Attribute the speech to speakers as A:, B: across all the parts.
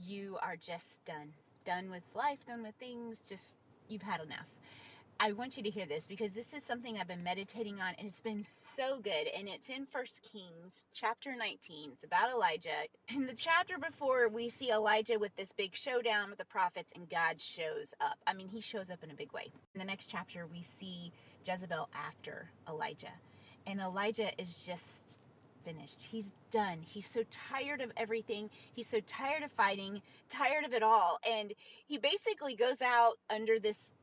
A: you are just done with life, done with things, just you've had enough. I want you to hear this because this is something I've been meditating on and it's been so good. And it's in 1 Kings chapter 19. It's about Elijah. In the chapter before, we see Elijah with this big showdown with the prophets and God shows up. I mean, he shows up in a big way. In the next chapter, we see Jezebel after Elijah. And Elijah is just finished. He's done. He's so tired of everything. He's so tired of fighting, tired of it all. And he basically goes out under this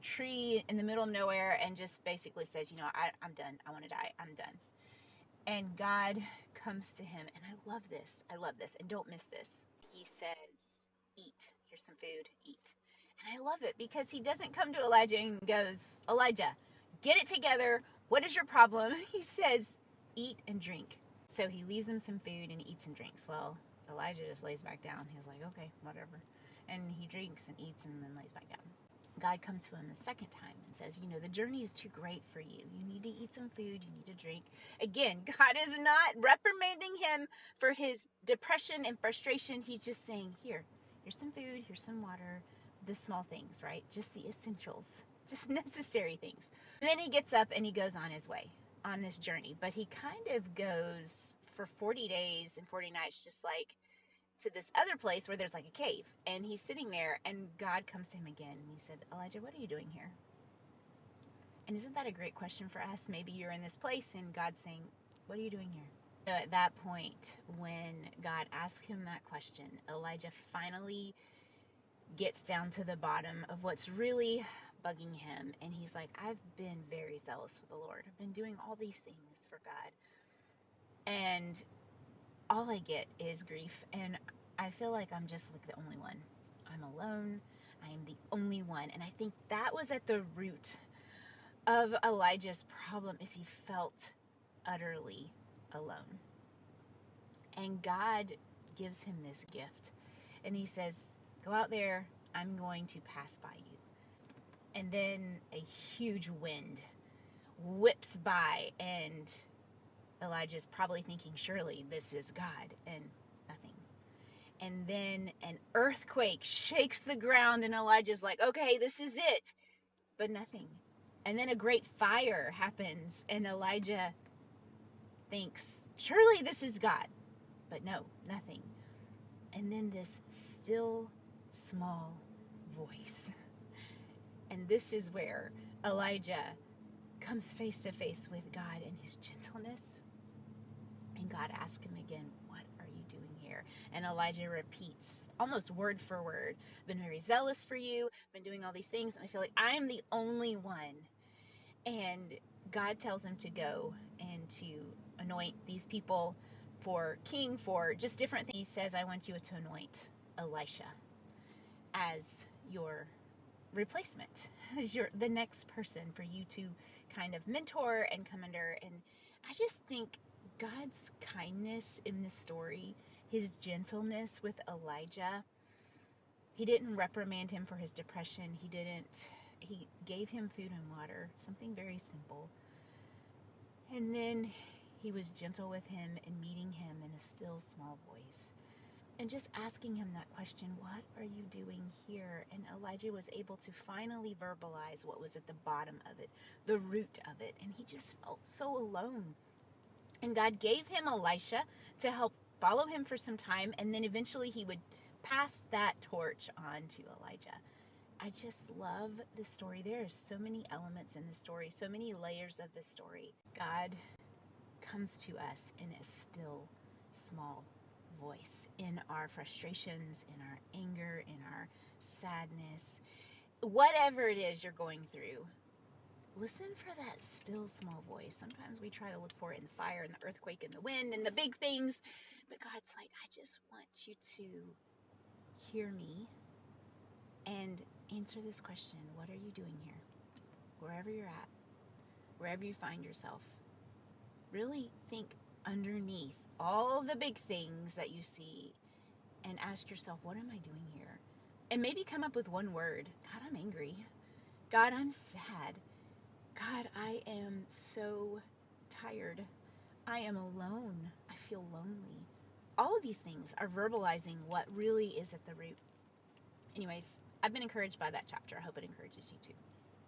A: tree in the middle of nowhere and just basically says, I'm done. I want to die. I'm done. And God comes to him. And I love this. And don't miss this. He says, eat. Here's some food. Eat. And I love it because he doesn't come to Elijah and goes, Elijah, get it together. What is your problem? He says, eat and drink. So he leaves him some food and eats and drinks. Well, Elijah just lays back down. He's like, okay, whatever. And he drinks and eats and then lays back down. God comes to him the second time and says, the journey is too great for you. You need to eat some food. You need to drink. Again, God is not reprimanding him for his depression and frustration. He's just saying, here's some food, here's some water, the small things, right? Just the essentials, just necessary things. And then he gets up and he goes on his way on this journey. But he kind of goes for 40 days and 40 nights, just like to this other place where there's like a cave, and he's sitting there and God comes to him again and he said, Elijah, what are you doing here? And isn't that a great question for us? Maybe you're in this place and God's saying, what are you doing here? So at that point, when God asked him that question, Elijah finally gets down to the bottom of what's really bugging him. And he's like, I've been very zealous for the Lord. I've been doing all these things for God. And all I get is grief, and I feel like I'm just like the only one. I'm alone. I am the only one. And I think that was at the root of Elijah's problem, is he felt utterly alone. And God gives him this gift. And he says, go out there. I'm going to pass by you. And then a huge wind whips by, and Elijah's probably thinking, surely this is God, and nothing. And then an earthquake shakes the ground, and Elijah's like, okay, this is it, but nothing. And then a great fire happens, and Elijah thinks, surely this is God, but no, nothing. And then this still small voice. And this is where Elijah comes face to face with God in his gentleness. And God asks him again, what are you doing here? And Elijah repeats almost word for word, been very zealous for you, been doing all these things, and I feel like I'm the only one. And God tells him to go and to anoint these people for king, for just different things. He says, I want you to anoint Elisha as your replacement, as the next person for you to kind of mentor and come under. And I just think God's kindness in this story, his gentleness with Elijah, he didn't reprimand him for his depression. He gave him food and water, something very simple. And then he was gentle with him and meeting him in a still small voice. And just asking him that question, what are you doing here? And Elijah was able to finally verbalize what was at the bottom of it, the root of it. And he just felt so alone. And God gave him Elisha to help follow him for some time. And then eventually he would pass that torch on to Elijah. I just love this story. There are so many elements in the story, so many layers of the story. God comes to us in a still, small voice, in our frustrations, in our anger, in our sadness, whatever it is you're going through. Listen for that still small voice. Sometimes we try to look for it in the fire and the earthquake and the wind and the big things, but God's like, I just want you to hear me and answer this question. What are you doing here? Wherever you're at, wherever you find yourself, really think underneath all the big things that you see and ask yourself, what am I doing here? And maybe come up with one word. God, I'm angry. God, I'm sad. God, I am so tired. I am alone. I feel lonely. All of these things are verbalizing what really is at the root. Anyways, I've been encouraged by that chapter. I hope it encourages you too.